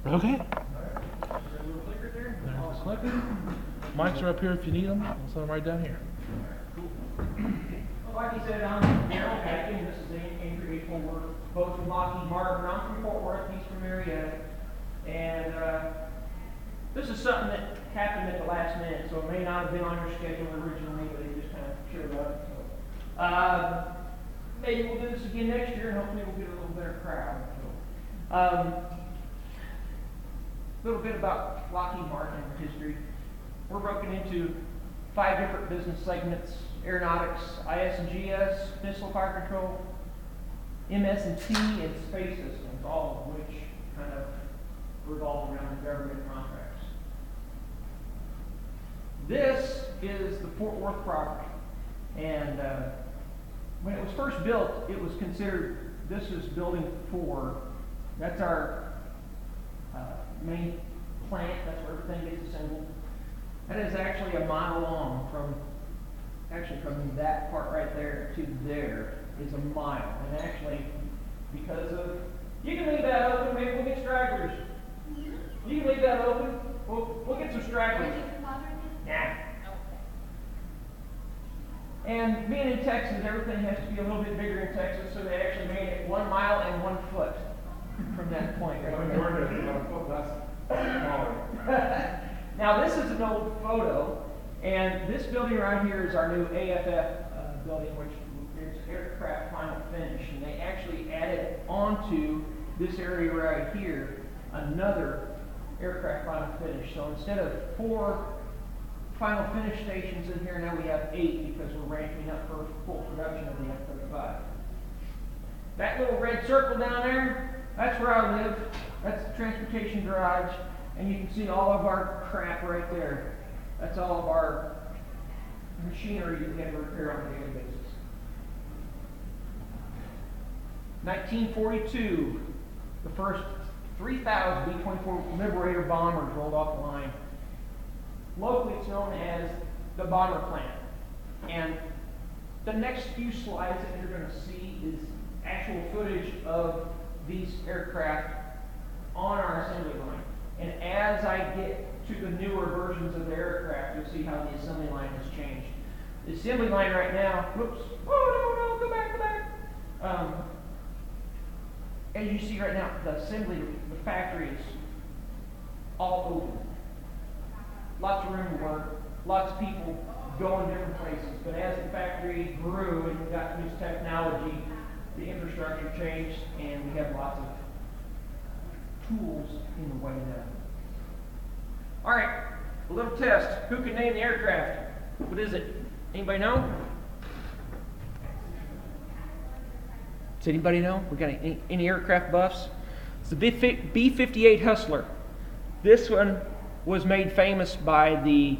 Okay. Got a little clicker there. There's the clicker. Mics are up here if you need them. I'll set them right down here. Well, like he said, I'm Darryl, and this is the intergration. We're both from Lockheed Martin. I'm from Fort Worth. He's from Marietta. And this is something that happened at the last minute, so it may not have been on your schedule originally, but it just kind of showed up. So, maybe we'll do this again next year, and hopefully we'll get a little better crowd. A little bit about Lockheed Martin and our history. We're broken into 5 different business segments: aeronautics, IS&GS, missile fire control, MS&T, and space systems, all of which kind of revolve around the government contracts. This is the Fort Worth property, and when it was first built, it was considered, this is building 4. That's our main plant. That's where everything gets assembled. That is actually a mile long from that part right there to there is a mile. And actually, because of, you can leave that open, maybe we'll get stragglers. You can leave that open. We'll get some stragglers. Nah. And being in Texas, everything has to be a little bit bigger in Texas, so they actually made it 1 mile and 1 foot from that point. Now this is an old photo, and this building right here is our new AFF building, which is aircraft final finish, and they actually added onto this area right here another aircraft final finish. So instead of 4 final finish stations in here, now we have 8 because we're ramping up for full production of the F-35. That little red circle down there, that's where I live. That's the transportation garage, and you can see all of our crap right there. That's all of our machinery that we have to repair on a daily basis. 1942, the first 3,000 B-24 Liberator bombers rolled off the line. Locally, it's known as the bomber plant. And the next few slides that you're going to see is actual footage of these aircraft on our assembly line. And as I get to the newer versions of the aircraft, you'll see how the assembly line has changed. The assembly line right now, whoops, oh no, go back. As you see right now, the assembly, the factory is all open. Lots of room to work, lots of people going different places. But as the factory grew and we got to use technology, the infrastructure changed, and we have lots of tools in the way now. All right, a little test. Who can name the aircraft? What is it? Anybody know? Does anybody know? We got any aircraft buffs? It's the B-58 Hustler. This one was made famous by the,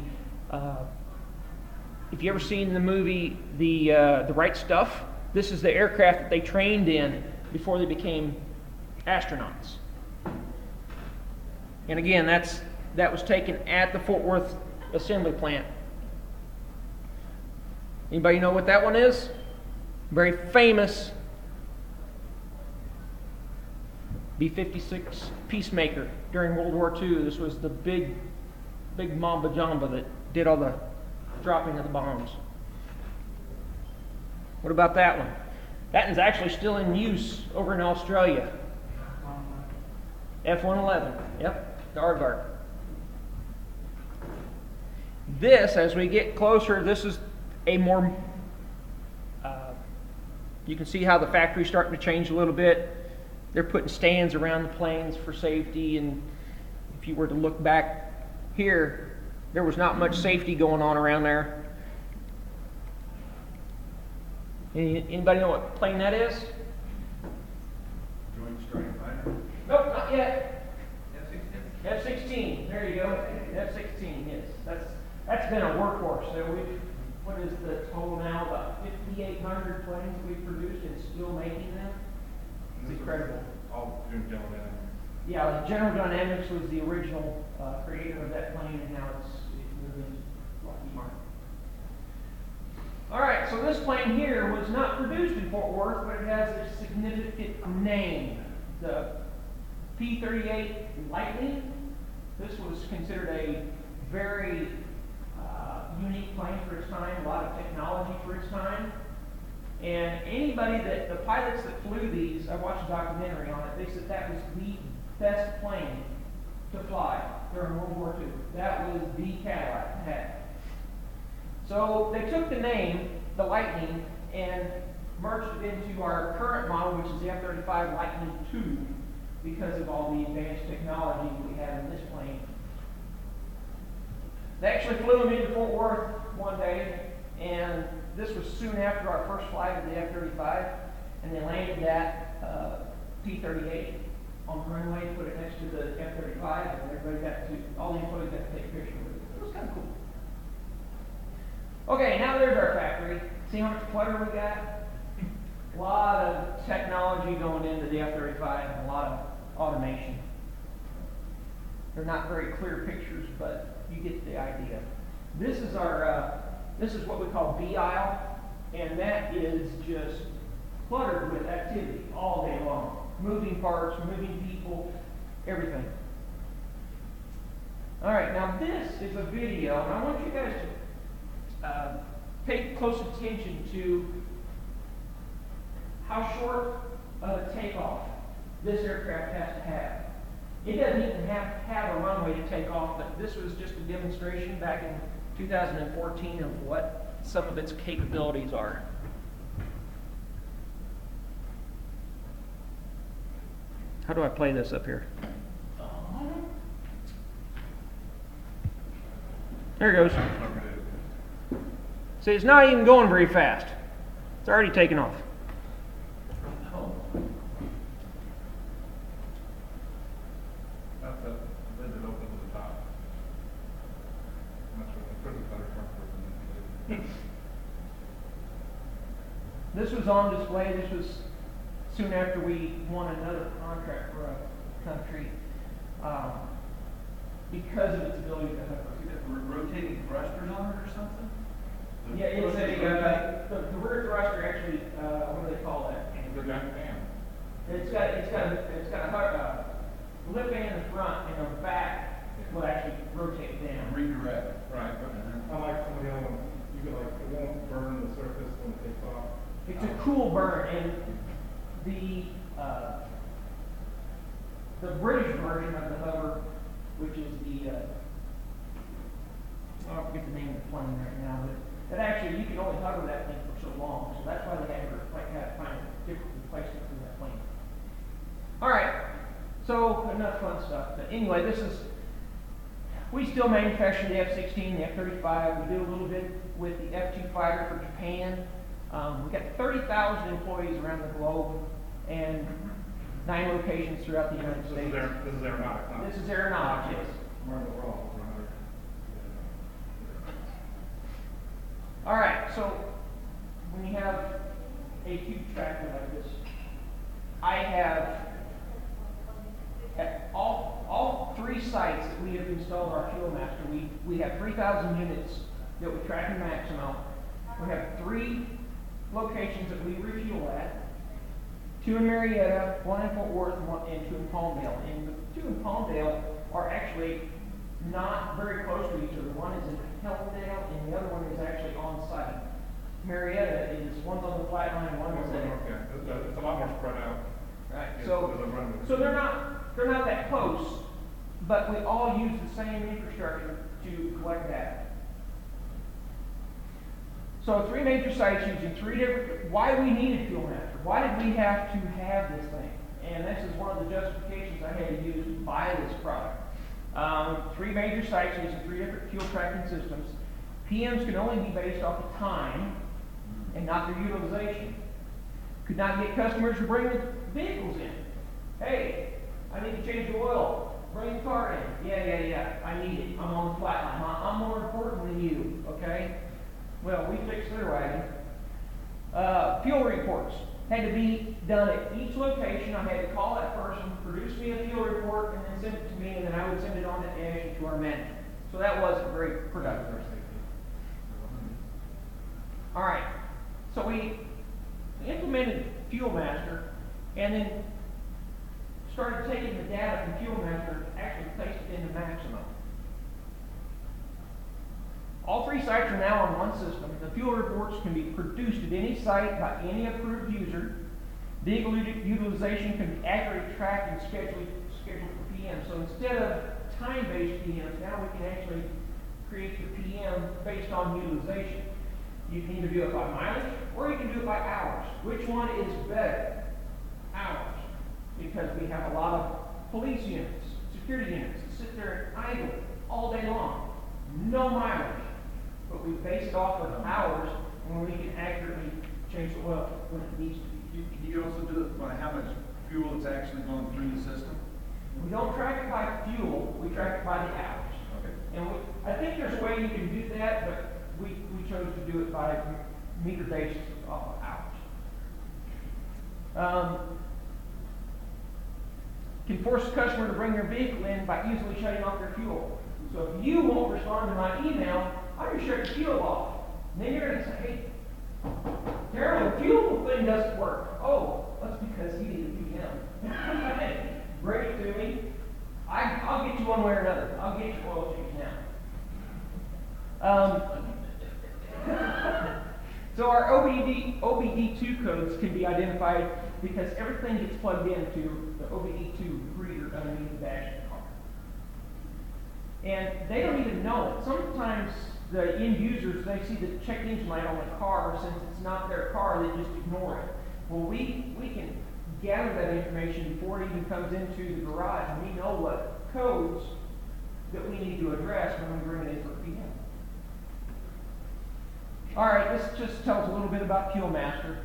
if you ever seen the movie The Right Stuff, this is the aircraft that they trained in before they became astronauts. And again, that was taken at the Fort Worth assembly plant. Anybody know what that one is? Very famous B-56 Peacemaker during World War II. This was the big mamba jamba that did all the dropping of the bombs. What about that one? That one's actually still in use over in Australia. F-111. Yep, the aardvark. This, as we get closer, this is a more, you can see how the factory's starting to change a little bit. They're putting stands around the planes for safety, and if you were to look back here, there was not much safety going on around there. Anybody know what plane that is? Joint Strike Fighter. Nope, not yet. F-16. F-16. There you go. F-16. Yes, that's been a workhorse. So what is the total now? About 5,800 planes we've produced and still making them. It's incredible. All General Dynamics. Yeah, General Dynamics was the original creator of that plane, and now it's moving to Lockheed Martin. All right, so this plane here was not produced in Fort Worth, but it has a significant name. The P-38 Lightning. This was considered a very unique plane for its time, a lot of technology for its time. And the pilots that flew these, I watched a documentary on it, they said that was the best plane to fly during World War II. That was the Cadillac to have. So they took the name, the Lightning, and merged it into our current model, which is the F-35 Lightning II, because of all the advanced technology we have in this plane. They actually flew them into Fort Worth one day, and this was soon after our first flight of the F-35, and they landed that P-38 on the runway, put it next to the F-35, and all the employees got to take a picture with it. It was kind of cool. Okay, now there's our factory. See how much clutter we got? A lot of technology going into the F-35 and a lot of automation. They're not very clear pictures, but you get the idea. This is this is what we call B aisle, and that is just cluttered with activity all day long. Moving parts, moving people, everything. All right, now this is a video, and I want you guys to pay close attention to how short of a takeoff this aircraft has to have. It doesn't even have a runway to take off, but this was just a demonstration back in 2014 of what some of its capabilities are. How do I play this up here? There it goes. See, it's not even going very fast. It's already taken off. That's a lid that opens at the top. I'm not sure if the cookie cutter front person. This was on display. This was soon after we won another contract for a country because of its ability to hover. Rotating thrusters on it or something? Yeah, it's the rear thruster actually. What do they call that? The giant fan. It's got a lip in the front, and the back will actually rotate down. Redirect. Right. Unlike some of the other ones, you could it won't burn the surface when it takes off. It's a cool burn, and the British version of the hover, which is I forget the name of the plane right now, but that actually you can only hover that thing for so long, so that's why they had to find a different replacement for that plane. All right, so enough fun stuff. But anyway, we still manufacture the F-16, the F-35. We do a little bit with the F-2 fighter for Japan. We've got 30,000 employees around the globe and 9 locations throughout the United States. This is aeronautics, not. This is aeronautics, yes. We're in the world. All right, so when you have a huge tractor like this, I have at all 3 sites that we have installed our Fuelmaster. We have 3,000 units that we track in Maximo. We have 3 locations that we refuel at. 2 in Marietta, 1 in Fort Worth, and 2 in Palmdale. And the 2 in Palmdale are actually not very close to each other. One is in Helendale, and the other one is actually on site. Marietta one's on the flat line, one is there. Okay, it's a lot more spread out. Right. Yeah, So they're not that close, but we all use the same infrastructure to collect data. So 3 major sites using 3 different. Why we needed Fuelmaster? Why did we have to have this thing? And this is one of the justifications I had to use to buy this product. 3 major sites using 3 different fuel tracking systems. PMs can only be based off of time and not their utilization. Could not get customers to bring the vehicles in. Hey, I need to change the oil. Bring the car in. Yeah. I need it. I'm on the flat line. I'm more important than you. Okay? Well, we fixed their wagon. Fuel reports had to be done at each location. I had to call that person, produce me a fuel report, and then send it to me, and then I would send it on to Ash and to our manager. So that wasn't very productive. All right. So we implemented Fuelmaster, and then started taking the data from Fuelmaster and actually paste it into Maximo. All three sites are now on one system. The fuel reports can be produced at any site by any approved user. Vehicle utilization can be accurately tracked and scheduled for PM. So instead of time-based PMs, now we can actually create the PM based on utilization. You can either do it by mileage or you can do it by hours. Which one is better? Hours. Because we have a lot of police units, security units that sit there and idle all day long. No mileage. But we base it off of hours when we can accurately change the oil when it needs to be. Do you also do it by how much fuel is actually going through the system? We don't track it by fuel, we track it by the hours. Okay. And I think there's a way you can do that, but we chose to do it by meter based off of hours. Can force the customer to bring their vehicle in by easily shutting off their fuel. So if you won't respond to my email, I'm going to shut your fuel off. And then you're going to say, hey, Darryl, the fuel thing doesn't work. Oh, that's because he didn't PM. Bring it to me. I'll get you one way or another. I'll get your oil change now. So our OBD2 codes can be identified because everything gets plugged into the OBD2 reader underneath the dash of the car. And they don't even know it. Sometimes the end users, they see the check engine light on the car, since it's not their car, they just ignore it. Well, we can gather that information before it even comes into the garage, and we know what codes that we need to address when we bring it in for PM. All right, this just tells a little bit about Fuelmaster.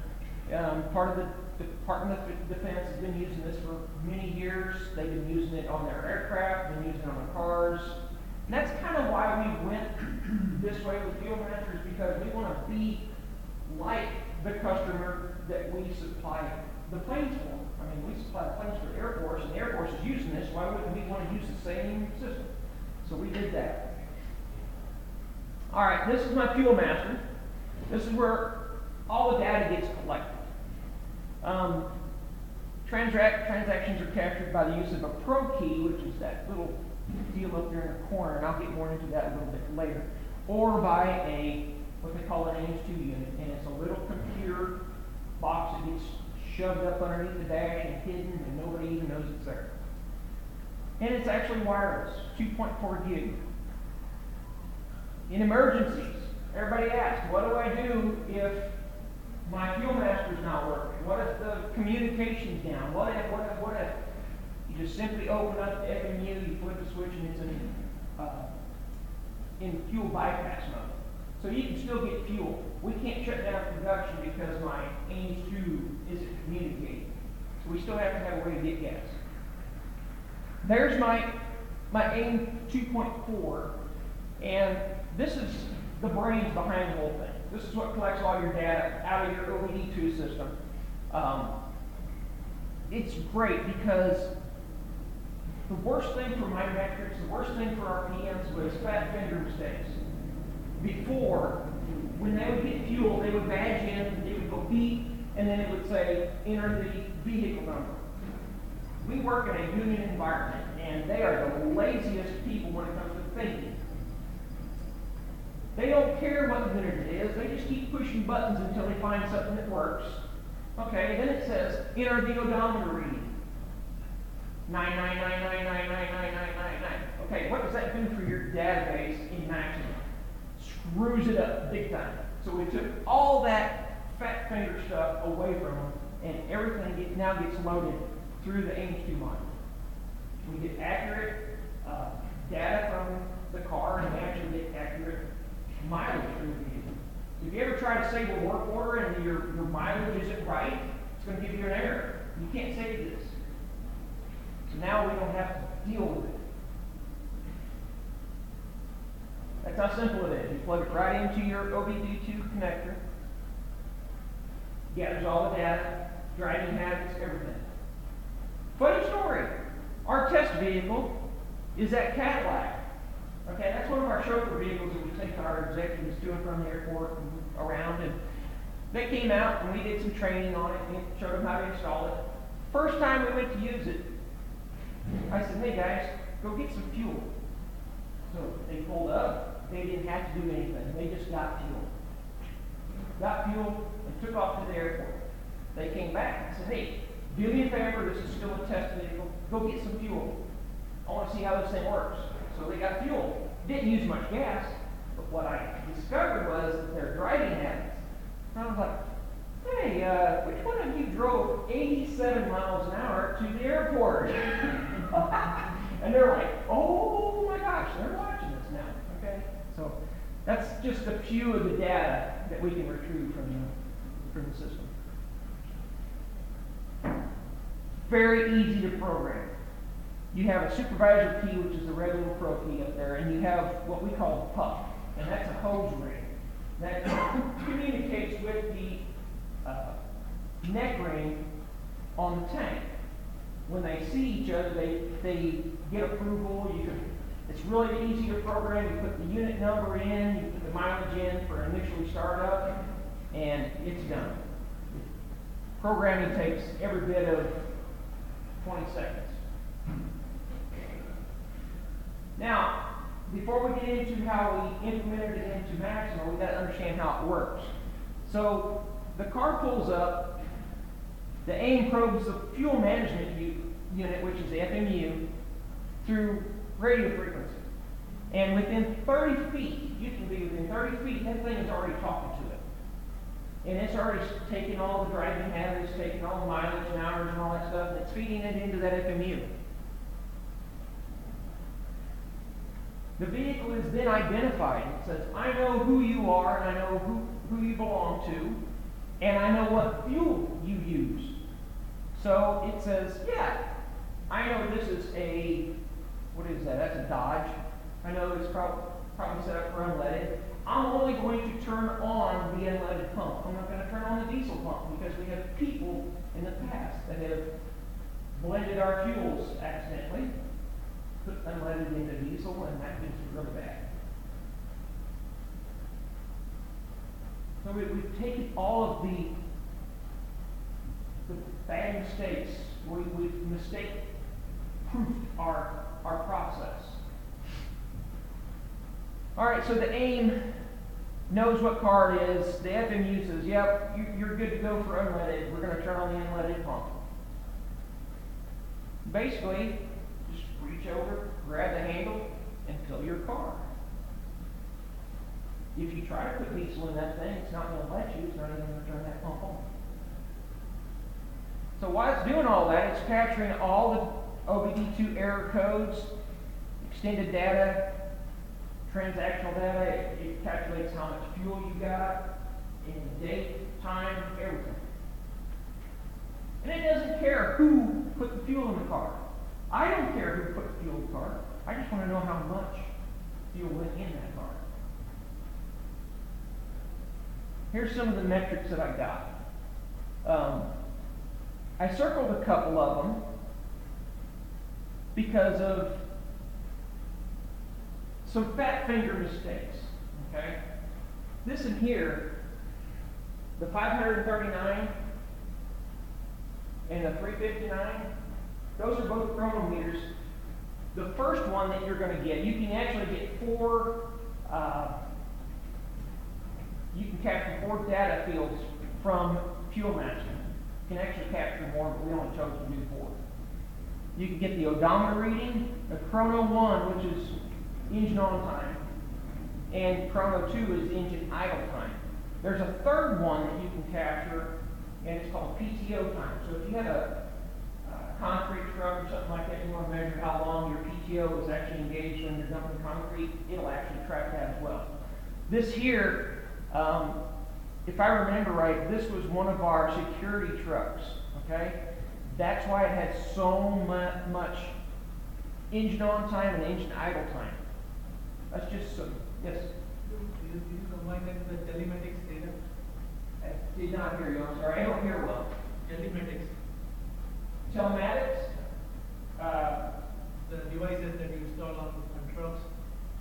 Part of the Department of Defense has been using this for many years. They've been using it on their aircraft, been using it on their cars. And that's kind of why we went this way with Fuelmaster, is because we want to be like the customer that we supply the planes for. I mean, we supply the planes for the Air Force, and the Air Force is using this. Why wouldn't we want to use the same system? So we did that. All right, this is my Fuelmaster. This is where all the data gets collected. Transactions are captured by the use of a pro key, which is that little deal up there in the corner, and I'll get more into that a little bit later, or by what they call an AIMS-2 unit, and it's a little computer box that gets shoved up underneath the dash and hidden, and nobody even knows it's there. And it's actually wireless, 2.4 gig. In emergencies, everybody asks, what do I do if my Fuelmaster's not working? What if the communication's down? What if? You just simply open up the FMU, you flip the switch, and it's in fuel bypass mode. So you can still get fuel. We can't shut down production because my AIMS-2 isn't communicating. So we still have to have a way to get gas. There's my AIM 2.4, and this is the brains behind the whole thing. This is what collects all your data out of your OBD2 system. It's great because the worst thing for my metrics, the worst thing for our PMs was fat finger mistakes. Before, when they would get fuel, they would badge in, it would go beep, and then it would say, enter the vehicle number. We work in a union environment, and they are the laziest people when it comes to thinking. They don't care what minute it is, they just keep pushing buttons until they find something that works. Okay, then it says, enter the odometer reading. 999999999. Okay, what does that do for your database in Maximo? Screws it up big time. So we took all that fat finger stuff away from them, and everything now gets loaded through the AIMS-2 module. We get accurate data from the car, and we actually get accurate mileage through the vehicle. If you ever try to save a work order and your mileage isn't right, it's going to give you an error. You can't save this. So now we don't have to deal with it. That's how simple it is. You plug it right into your OBD2 connector, gathers all the data, driving habits, everything. Funny story. Our test vehicle is that Cadillac. Okay, that's one of our chauffeur vehicles that we take our executives to and from the airport and around. And they came out and we did some training on it and showed them how to install it. First time we went to use it, I said, hey guys, go get some fuel. So they pulled up, they didn't have to do anything, they just got fuel. Got fuel and took off to the airport. They came back and said, hey, do me a favor, this is still a test vehicle, go get some fuel. I want to see how this thing works. So they got fuel. Didn't use much gas, but what I discovered was their driving habits. And I was like, hey, which one of you drove 87 miles an hour to the airport? And they're like, oh my gosh, they're watching us now. Okay? So that's just a few of the data that we can retrieve from the system. Very easy to program. You have a supervisor key, which is the red little pro key up there, and you have what we call a puck, and that's a hose ring that communicates with the neck ring on the tank. When they see each other, they get approval. It's really easy to program. You put the unit number in, you put the mileage in for initially startup, and it's done. Programming takes every bit of 20 seconds. Now, before we get into how we implemented it into Maximo, we've got to understand how it works. So, the car pulls up, the AIM probes the fuel management unit, which is the FMU, through radio frequency. And within 30 feet, you can be within 30 feet, that thing is already talking to it. And it's already taking all the driving habits, taking all the mileage and hours and all that stuff, and it's feeding it into that FMU. The vehicle is then identified. It says, I know who you are, and I know who you belong to, and I know what fuel you use. So it says, yeah, I know this is what is that? That's a Dodge. I know it's probably set up for unleaded. I'm only going to turn on the unleaded pump. I'm not going to turn on the diesel pump because we have people in the past that have blended our fuels accidentally, put unleaded into diesel, and that gets really bad. So we've taken all of the bad mistakes. We've mistake-proofed our process. All right, so the AIM knows what car it is. The FMU says, yep, you're good to go for unleaded. We're going to turn on the unleaded pump. Basically, just reach over, grab the handle, and fill your car. If you try to put diesel in that thing, it's not going to let you. It's not even going to turn that pump on. So while it's doing all that, it's capturing all the OBD2 error codes, extended data, transactional data. It calculates how much fuel you got, in date, time, everything. And it doesn't care who put the fuel in the car. I don't care who put the fuel in the car. I just want to know how much fuel went in that car. Here's some of the metrics that I got. I circled a couple of them because of some fat finger mistakes. Okay? This in here, the 539 and the 359, those are both chronometers. The first one that you're going to get, you can actually get you can capture 4 data fields from Fuelmaster. You can actually capture more, but we only chose to do 4. You can get the odometer reading, the Chrono 1, which is engine on time, and Chrono 2 is engine idle time. There's a third one that you can capture, and it's called PTO time. So if you have a concrete truck or something like that, you want to measure how long your PTO is actually engaged when you're dumping concrete, it'll actually track that as well. This here, if I remember right, this was one of our security trucks, okay? That's why it had so much engine on time and engine idle time. That's just some, yes? You combine that with the telematics data? I did not hear you, I'm sorry, I don't hear well. Telematics, Telematics? the devices that you install on trucks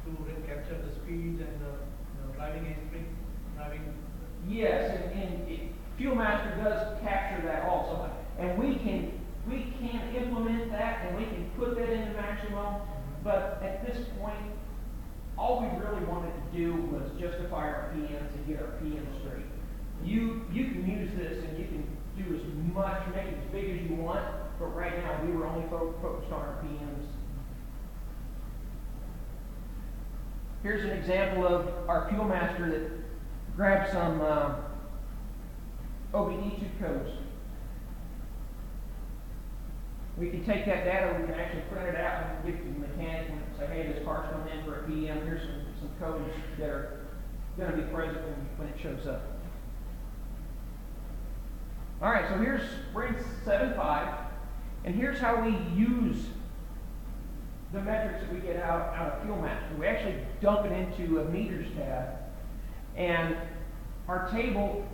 to capture the speed and the driving history, driving. Yes, and Fuelmaster does capture that also. And we can implement that, and we can put that maximo, but at this point, all we really wanted to do was justify our PMs and get our PMs straight. You can use this and you can do as much, make it as big as you want, but right now we were only focused on our PMs. Here's an example of our Fuelmaster that grabbed some OBD2 codes. We can take that data, we can actually print it out and give it to the mechanic and say, hey, this car's coming in for a PM, here's some codes that are going to be present when it shows up. All right, so here's spring 7.5, and here's how we use the metrics that we get out of Fuelmaster. We actually dump it into a meters tab, and our table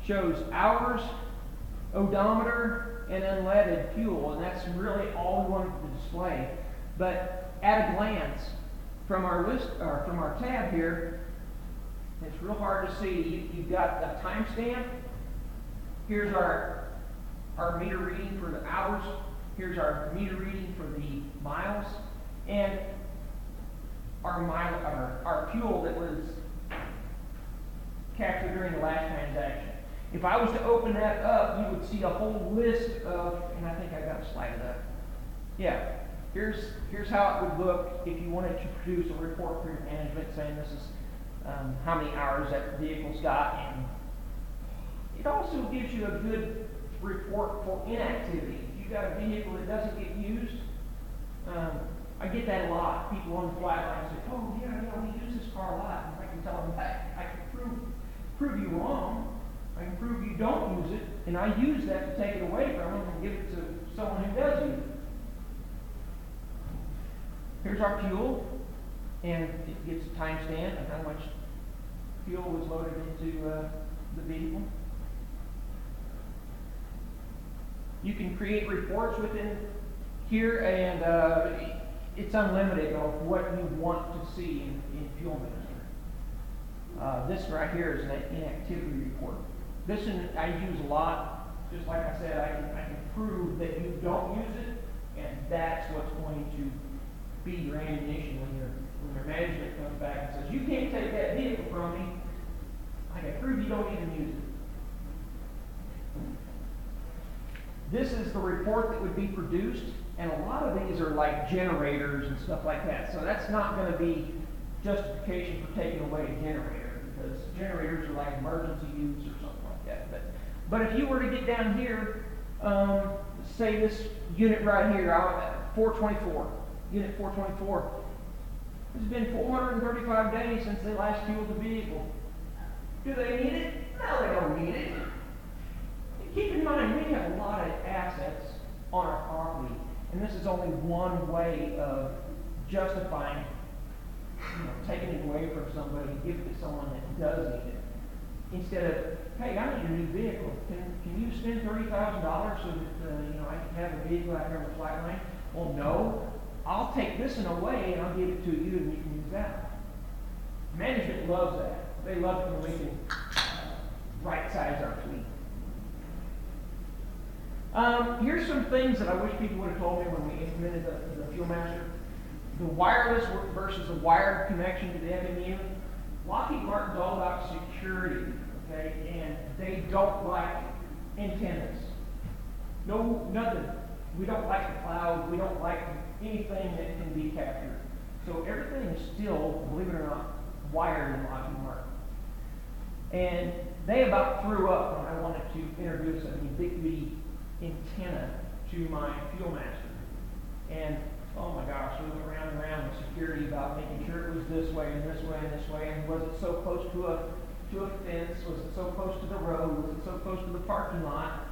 shows hours, odometer, and unleaded fuel, and that's really all we wanted to display. But at a glance, from our list or from our tab here, it's real hard to see. You've got the timestamp. Here's our meter reading for the hours. Here's our meter reading for the miles, and our fuel that was captured during the last transaction. If I was to open that up, you would see a whole list of, and I think I got to slide it up. Yeah, here's how it would look if you wanted to produce a report for your management saying this is how many hours that vehicle's got, and it also gives you a good report for inactivity. If you've got a vehicle that doesn't get used, I get that a lot. People on the flat line say, oh yeah, we use this car a lot. And I can tell them, I can prove you wrong. I can prove you don't use it, and I use that to take it away from them and give it to someone who does use it. Here's our fuel, and it gives a timestamp of how much fuel was loaded into the vehicle. You can create reports within here, and it's unlimited of what you want to see in Fuelmaster. This right here is an inactivity report. This one I use a lot. Just like I said, I can prove that you don't use it, and that's what's going to be your ammunition when your management comes back and says, you can't take that vehicle from me. I can prove you don't even use it. This is the report that would be produced, and a lot of these are like generators and stuff like that. So that's not going to be justification for taking away a generator, because generators are like emergency use or something like that. But if you were to get down here, say this unit right here, 424, unit 424, it's been 435 days since they last fueled the vehicle. Do they need it? No, they don't need it. Keep in mind, we have a lot of assets on our property, and this is only one way of justifying, taking it away from somebody and giving it to someone that does need it. Instead of, hey, I need a new vehicle. Can you spend $30,000 so that I can have a vehicle out here on the flat line? Well, no. I'll take this one away and I'll give it to you, and you can use that. Management loves that. They love it when we can right size our fleet. Here's some things that I wish people would have told me when we implemented the Fuelmaster. The wireless versus the wired connection to the MMU. Lockheed Martin's all about security, okay? And they don't like antennas. No, nothing. We don't like the cloud. We don't like anything that can be captured. So everything is still, believe it or not, wired in Lockheed Martin. And they about threw up when I wanted to introduce a ubiquity antenna to my Fuelmaster. And oh my gosh, we went round and round with security about making sure it was this way and this way and this way, and was it so close to a fence? Was it so close to the road? Was it so close to the parking lot?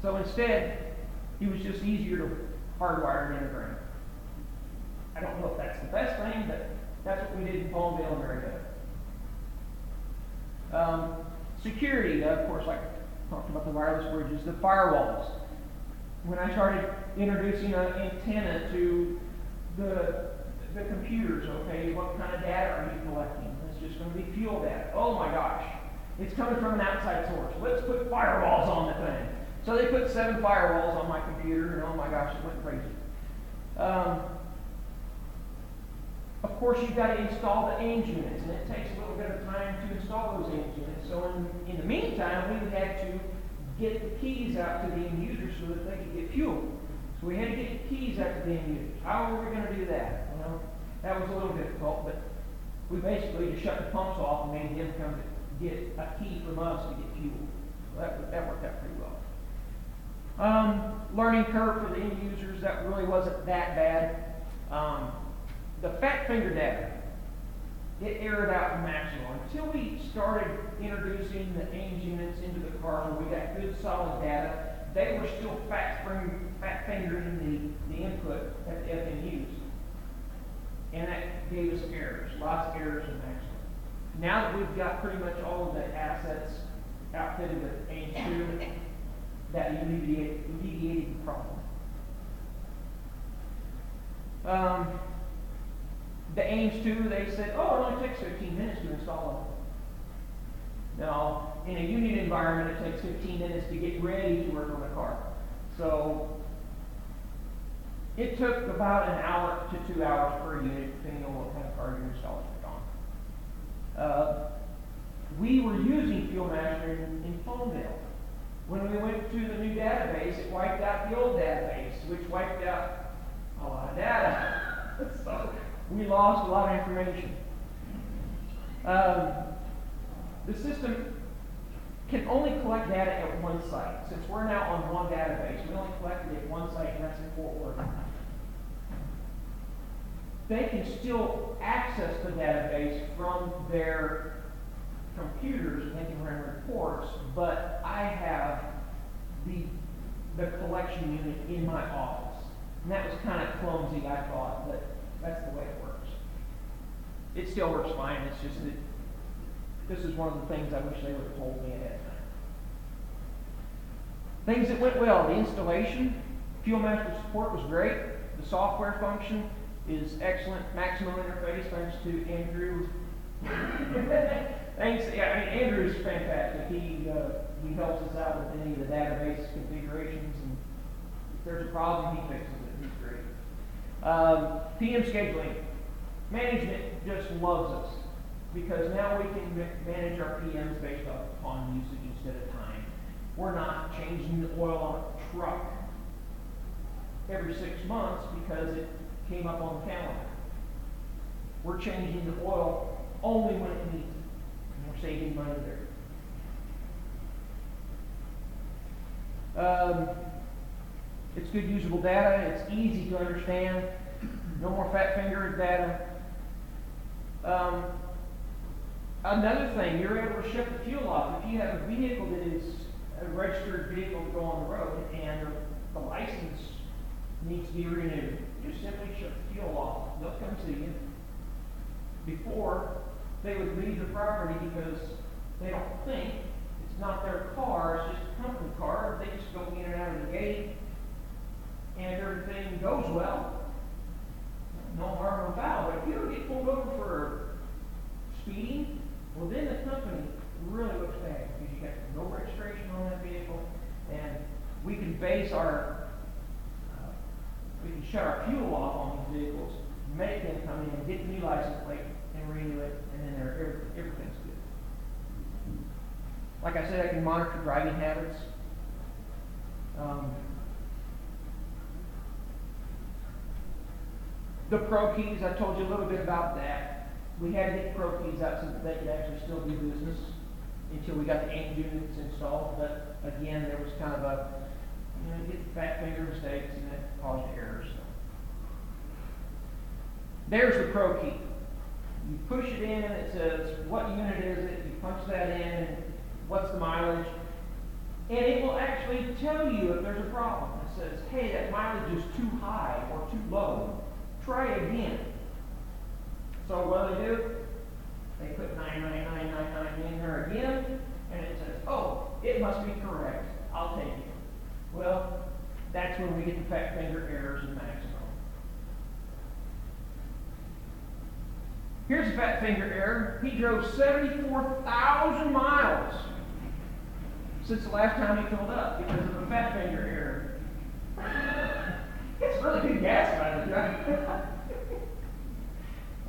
So instead, it was just easier to hardwire it in the ground. I don't know if that's the best thing, but that's what we did in Palmdale and Marietta. Security, of course, like I talked about the wireless bridges, the firewalls. When I started introducing an antenna to the computers, okay, what kind of data are you collecting? It's just going to be fuel data. Oh my gosh, it's coming from an outside source. Let's put firewalls on the thing. So they put 7 firewalls on my computer, and oh my gosh, it went crazy. Of course, you've got to install the AIMS units, and it takes a little bit of time to install those AIMS units. So in the meantime, we had to get the keys out to the end users so that they could get fuel. So we had to get the keys out to the end users. How were we going to do that? Well, that was a little difficult, but we basically just shut the pumps off and made them come to get a key from us to get fuel. So that worked out pretty well. Learning curve for the end users, that really wasn't that bad. The fat finger data, it errored out in maximo. Until we started introducing the AIMS units into the car where we got good solid data, they were still fat fingering the input at the FMUs. And that gave us errors, lots of errors in maximo. Now that we've got pretty much all of the assets outfitted with AIMS 2, that alleviated the problem. The AIMS 2, they said, oh, it only takes 15 minutes to install them. Now, in a unit environment, it takes 15 minutes to get ready to work on the car. So, it took about an hour to 2 hours per unit, depending on what kind of car you're installing it on. We were using Fuelmaster in Foamdale. When we went to the new database, it wiped out the old database, which wiped out a lot of data. So, we lost a lot of information. The system can only collect data at one site. Since we're now on one database, we only collect it at one site, and that's in Fort Worth. They can still access the database from their computers, and they can run reports, but I have the collection unit in my office. And that was kind of clumsy, I thought, but that's the way it works. It still works fine. It's just that this is one of the things I wish they would have told me ahead of time. Things that went well. The installation, Fuelmaster support was great. The software function is excellent. Maximo interface, thanks to Andrew. Thanks. Yeah, I mean, Andrew's fantastic. He helps us out with any of the database configurations, and if there's a problem, he fixes it. He's great. PM scheduling. Management just loves us because now we can manage our PMs based upon usage instead of time. We're not changing the oil on a truck every 6 months because it came up on the calendar. We're changing the oil only when it needs it, and we're saving money there. It's good usable data. It's easy to understand. No more fat finger data. Another thing, you're able to shut the fuel off. If you have a vehicle that is a registered vehicle to go on the road and the license needs to be renewed, you simply shut the fuel off. They'll come see you. Before, they would leave the property because they don't think it's not their car, it's just a company car. They just go in and out of the gate, and if everything goes well, no harm, no foul. But if you ever get pulled over for speeding, well, then the company really looks bad because you got no registration on that vehicle, and we can base we can shut our fuel off on these vehicles, make them come in, get the new license plate, and renew it, and then everything's good. Like I said, I can monitor driving habits. The Pro Keys, I told you a little bit about that. We had to get Pro Keys out so that they could actually still do business until we got the AIMS units installed. But again, there was kind of you get the fat finger mistakes, and that caused errors. So. There's the Pro Key. You push it in, and it says what unit is it. You punch that in, and what's the mileage, and it will actually tell you if there's a problem. It says, hey, that mileage is too high or too low. Try again. So what do? They put 99999 in there again, and it says, oh, it must be correct. I'll take it. Well, that's when we get the fat finger errors in maximo. Here's a fat finger error. He drove 74,000 miles since the last time he filled up because of a fat finger error. It's really good gas mileage,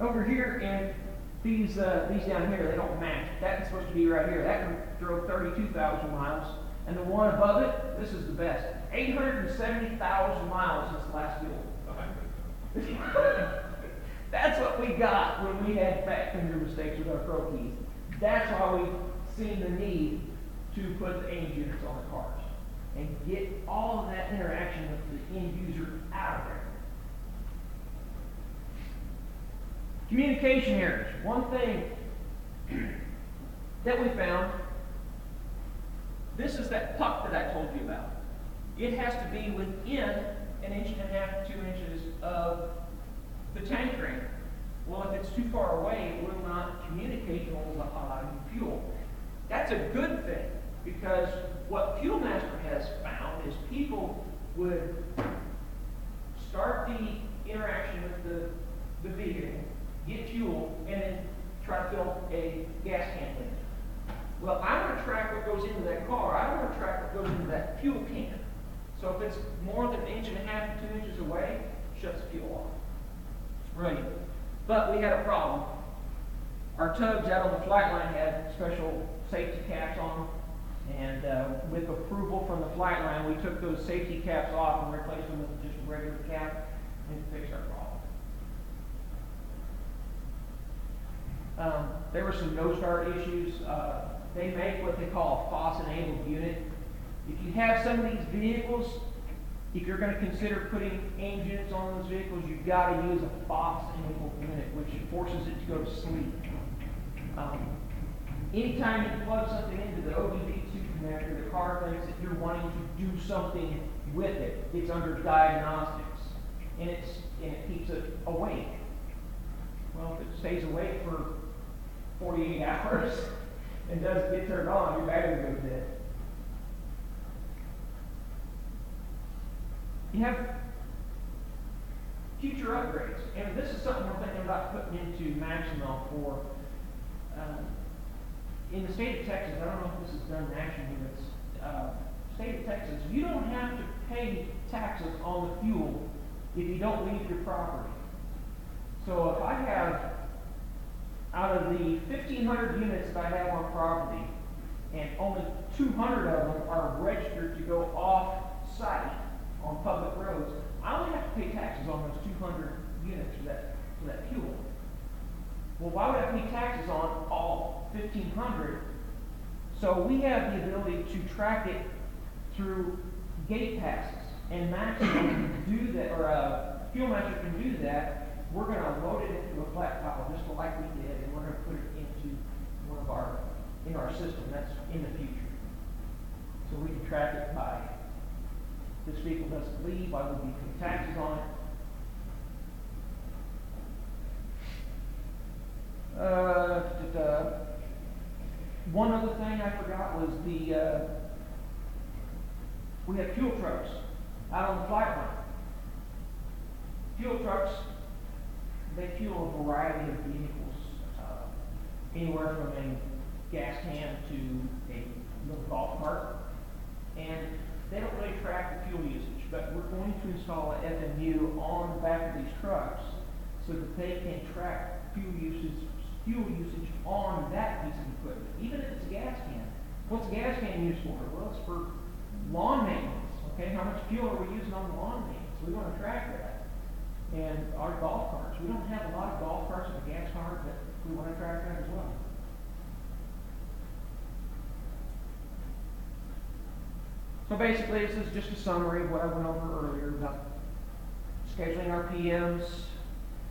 Over here, and these down here, they don't match. That's supposed to be right here. That one drove 32,000 miles. And the one above it, this is the best. 870,000 miles since the last fuel. That's what we got when we had fat finger mistakes with our Pro keys. That's why we've seen the need to put the age units on the cars and get all of that interaction with the end user out of there. Communication errors. One thing that we found, this is that puck that I told you about. It has to be within 1.5 inches to 2 inches of the tank ring. Well, if it's too far away, it will not communicate and will not allow you fuel. That's a good thing, because what Fuelmaster has found is people would start the interaction with the vehicle, get fuel, and then try to fill a gas can with it. Well, I want to track what goes into that car. I don't want to track what goes into that fuel can. So if it's more than 1.5 inches to 2 inches away, it shuts the fuel off. Right. But we had a problem. Our tubs out on the flight line had special safety caps on them. And with approval from the flight line, we took those safety caps off and replaced them with just a regular cap and fixed our problem. There were some no-start issues. They make what they call a FOS-enabled unit. If you have some of these vehicles, if you're going to consider putting AIM units on those vehicles, you've got to use a FOS-enabled unit, which forces it to go to sleep. Anytime you plug something into the OBD2 connector, the car thinks that you're wanting to do something with it. It's under diagnostics, and it keeps it awake. Well, if it stays awake for 48 hours and doesn't get turned on, your battery goes dead. You have future upgrades, and this is something we're thinking about putting into Maximo for. In the state of Texas, I don't know if this is done nationally, but state of Texas, you don't have to pay taxes on the fuel if you don't leave your property. So if I have, out of the 1,500 units that I have on property, and only 200 of them are registered to go off-site on public roads, I only have to pay taxes on those 200 units for that fuel. Well, why would I pay taxes on all 1,500? So we have the ability to track it through gate passes, and Maximo can do that, or Fuelmaster can do that. We're going to load it into a flat file, just like we did, and we're going to put it into in our system. That's in the future. So we can track it by this vehicle doesn't leave, I will be paying taxes on it. One other thing I forgot was we have fuel trucks out on the flight line. Fuel trucks, they fuel a variety of vehicles, anywhere from a gas can to a little golf cart, and they don't really track the fuel usage, but we're going to install an FMU on the back of these trucks so that they can track fuel usage on that piece of equipment, even if it's a gas can. What's a gas can used for? Well, it's for lawn maintenance. Okay, how much fuel are we using on the lawn maintenance? We want to track that. And our golf carts. We don't have a lot of golf carts with a gas car, but we want to track that as well. So basically, this is just a summary of what I went over earlier about scheduling our PMs,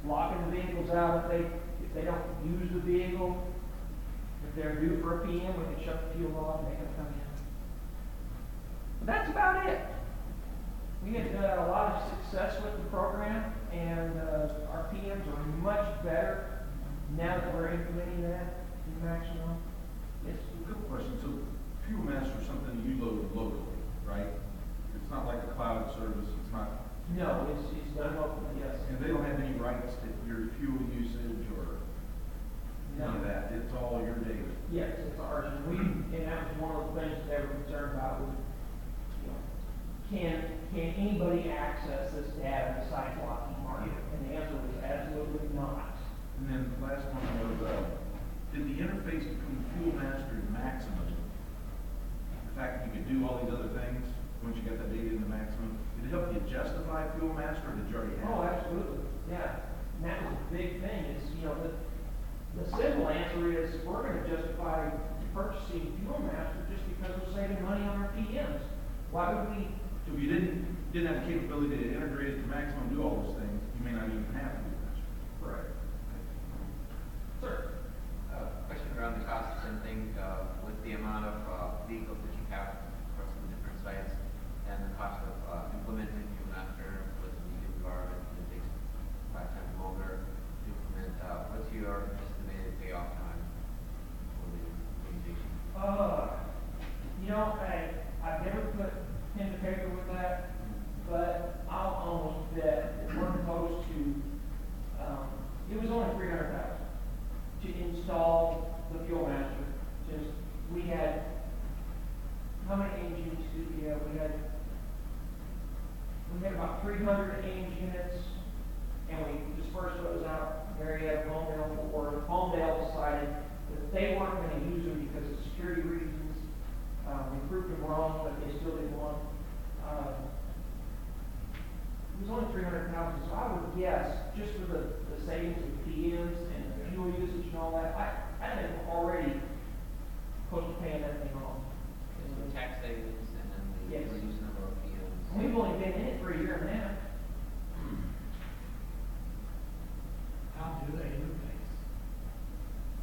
locking the vehicles out if they don't use the vehicle. If they're due for a PM, we can shut the fuel off and they can come in. But that's about it. We had a lot of success with the program, and our PMs are much better now that we're implementing that in Maximo. Yes. Good question. So Fuelmaster is something you load locally, right? It's not like a cloud service. It's not. No, it's done locally, yes. And they don't have any rights to your fuel usage or none of that. It's all your data. Yes, it's ours. And that was one of the things that they were concerned about was, can anybody access this data besides Lockheed Martin? And the that you already have. Oh, absolutely, yeah. And that was a big thing, is, the simple answer is, we're gonna justify purchasing Fuelmaster just because we're saving money on our PMs. Why would we? So if you didn't have the capability to integrate it to maximum, do all those things, you may not even have to do that. Right. Sir? Question around the cost of something, with the amount of vehicles that you have across the different sites and the cost of implementing Fuelmaster with the new environment, it takes 5 times longer to implement. What's your estimated payoff time for the implementation? I've never put pen to paper with that, but I'll almost bet that we're close to, it was only $300,000 to install the Fuelmaster. Just, we had, how many Ames units did we have? We had about 300 Ames units, and we dispersed those out. Marietta, Palmdale, Fort Worth. Palmdale decided that they weren't going to use them because of security reasons. We proved them wrong, but they still didn't want. It was only 300,000, so I would guess, just for the savings of PMs and the fuel usage and all that, I think we're already close to paying that thing off. So the tax savings and then the Yes. reduced number of PMs. We've only been in it for a year and a half. How do they interface?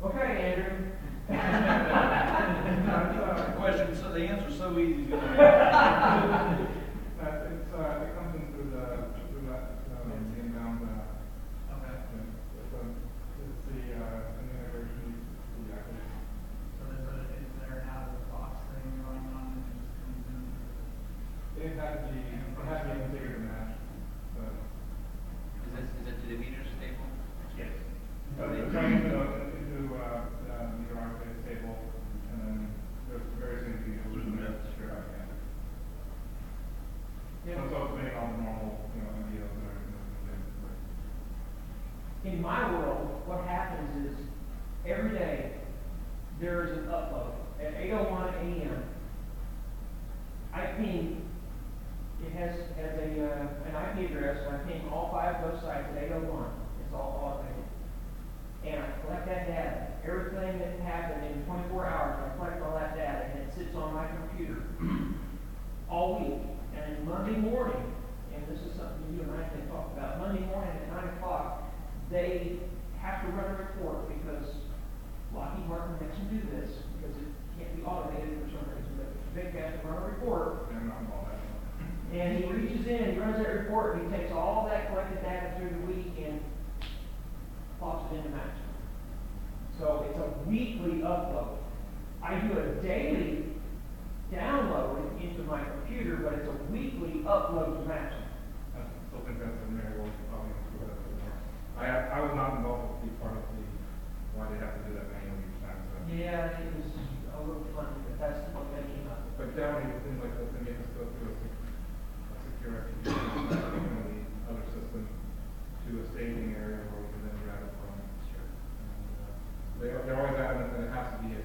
Okay, Andrew. Question, so the answer's so easy. It comes in through that, the inbound, Okay. it's the intergration, the acquisition. So is there an out of the box thing going on that just comes in? It had to be configured to match, but. Is it to the meter stable? Yes. It's going into the RFA table, and then there's various things you can do with it to figure out again. Yeah. So it's made all the normal, MDOs and everything. In my world, what happens is, every day, there is an upload. At 8:01 a.m., I ping, it has an IP address, and I ping all 5 of those sites at 8:01. It's all automated. And I collect that data. Everything that happened in 24 hours, I collect all that data, and it sits on my computer all week. And then Monday morning, and this is something you and I can talk about, Monday morning at 9 o'clock, they have to run a report because Lockheed Martin makes them do this because it can't be automated for some reason, but they have to run a report. And not all that. And he reaches in, he runs that report, and he takes all that collected data through the week and plops it into Maximo. So it's a weekly upload. I do a daily download into my computer, but it's a weekly upload to Maximo. I still think that's a Mary Wolf, probably improve that a bit more. I was not involved with the part of why they have to do that manually each time, so. Yeah, it was a little funny, but that's what they came up with. But definitely with things like this, they make us go through a secure execution from the other system to a staging area where we can then grab it from. Sure. And, they're always adamant that it has to be,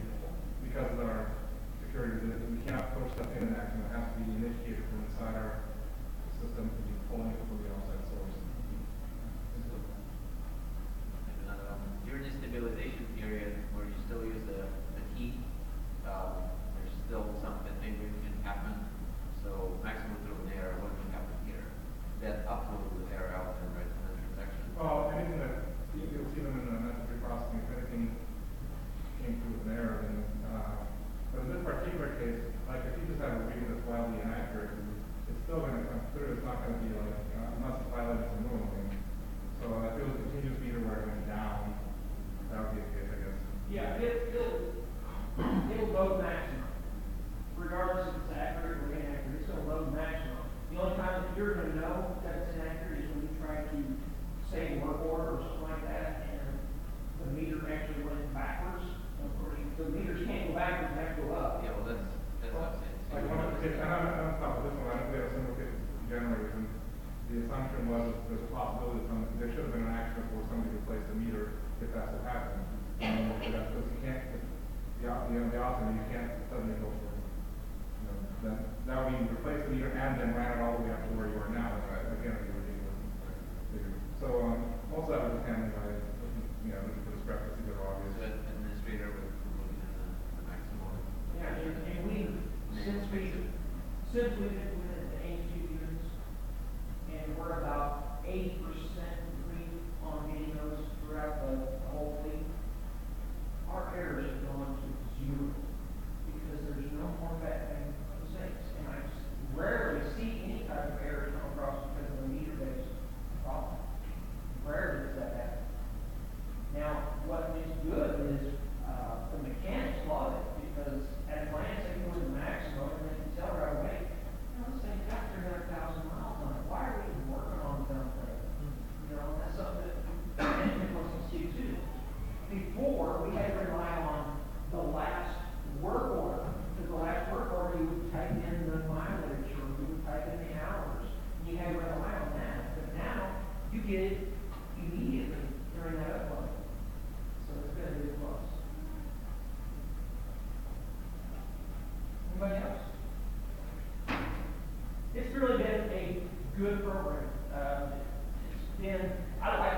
because of our understanding why, you know, the discrepancies are obvious. So administrator would put in the maximum. Yeah, and we, since we've implemented the H2 units, and we're about 80% complete on getting those throughout the whole fleet, our errors have gone to zero, because there's no more bad thing mistakes, and I rarely see any type of error come across because of a meter-based problem. Rarely does that happen. Now, what is good is, the mechanics love it, because at a glance, they can go to the maximum, and they can tell right away, you know, this thing's got 300,000 miles on it, why are we even working on the dumb thing? You know, that's something that management wants to see too. Before, we had to rely on the last work order, because the last work order, you would type in the mileage, or you would type in the hours, and you had to rely on that, but now, you get it immediately during that upload. So it's been a big plus. Anybody else? It's really been a good program. It's been, I